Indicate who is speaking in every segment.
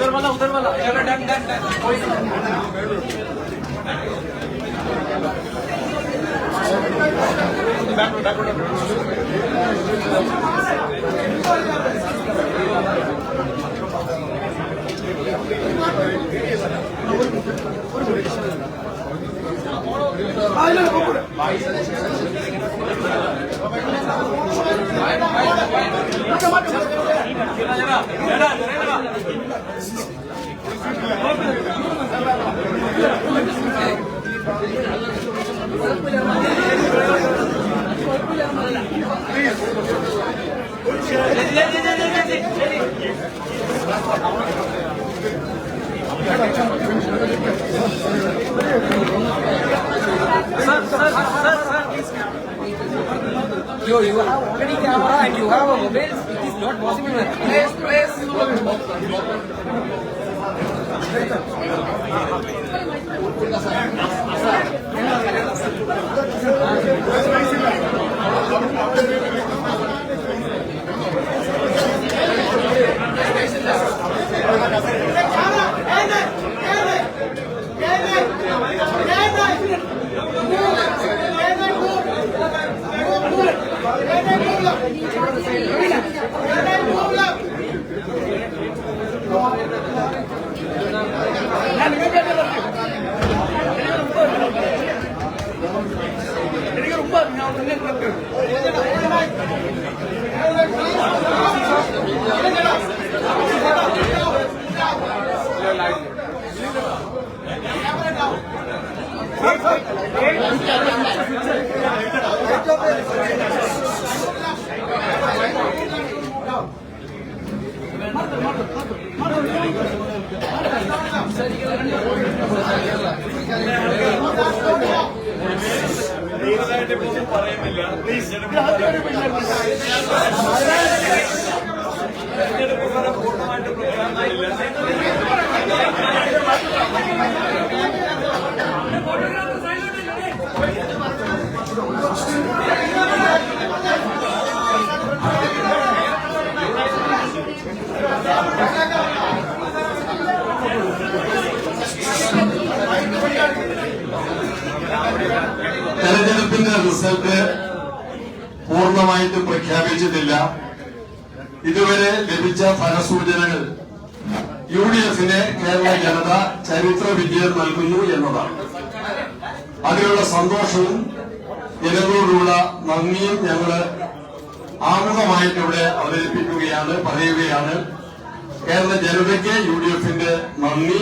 Speaker 1: उधर वाला चलो done done done You have already camera and you have a mobile. It is not possible. Please.
Speaker 2: തെരഞ്ഞെടുപ്പിന്റെ result പൂർണ്ണമായിട്ടും പ്രഖ്യാപിച്ചിട്ടില്ല. ഇതുവരെ ലഭിച്ച ഫലസൂചനകൾ UDFന് കേരള ജനത ചരിത്ര വിജയം നൽകുന്നു എന്നതാണ്. അതിലുള്ള സന്തോഷവും ജനങ്ങളോടുള്ള നന്ദിയും ഞങ്ങള് ആമുഖമായിട്ട് ഇവിടെ അവതരിപ്പിക്കുകയാണ്, പറയുകയാണ്. കേരള ജനതയ്ക്ക് UDFന്റെ നന്ദി.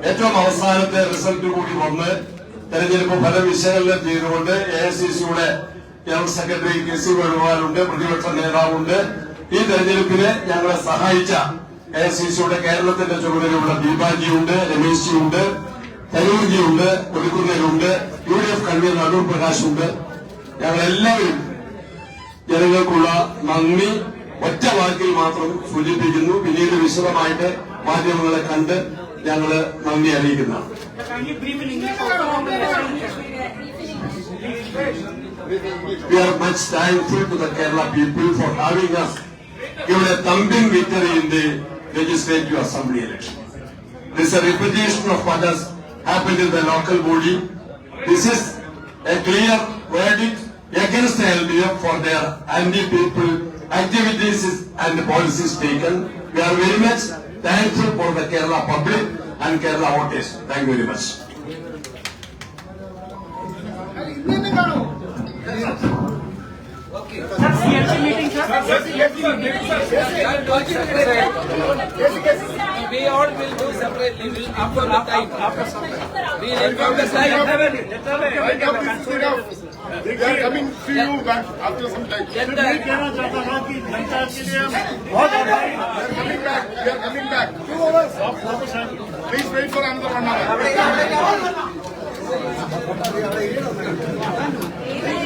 Speaker 2: ഏറ്റവും അവസാനത്തെ റിസൾട്ട് കൂടി വന്ന് തെരഞ്ഞെടുപ്പ് ഫലം വിശകലനം ചെയ്തുകൊണ്ട് AICCയുടെ ജനറൽ സെക്രട്ടറി KC വേണുഗോപാലുണ്ട്, പ്രതിപക്ഷ നേതാവുണ്ട്. ഈ തെരഞ്ഞെടുപ്പിന് ഞങ്ങളെ സഹായിച്ച AICCയുടെ കേരളത്തിന്റെ ചുമതലയുള്ള ദീപാജിയുണ്ട്, രമേശ്ജിയുണ്ട്, തരൂർജിയുണ്ട്, ഒടുക്കുന്നതിലുണ്ട്, UDF കൺവീനർ അടൂർ പ്രകാശുണ്ട്. ഞങ്ങളെല്ലാവരും ജനങ്ങൾക്കുള്ള നന്ദി ഒറ്റ വാക്കിൽ മാത്രം സൂചിപ്പിക്കുന്നു. പിന്നീട് വിശദമായിട്ട് മാധ്യമങ്ങളെ കണ്ട് ഞങ്ങള് നന്ദി അറിയിക്കുന്നതാണ്. We are much thankful to the Kerala people for having us given a thumping victory in the Legislative Assembly election. This is a repetition of what has happened in the local body. This is a clear verdict against the LDF for their anti-people activities and policies taken. We are very much thankful for the Kerala public and Kerala voters. Thank you very much.
Speaker 1: Okay. CLC meeting, sir. We all will do separately. After the time. We will inform the time.
Speaker 3: We are coming to you back after some time. We are coming back. We are coming back. 2 hours. Please wait for another 1 hour.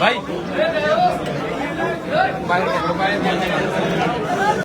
Speaker 1: Bye.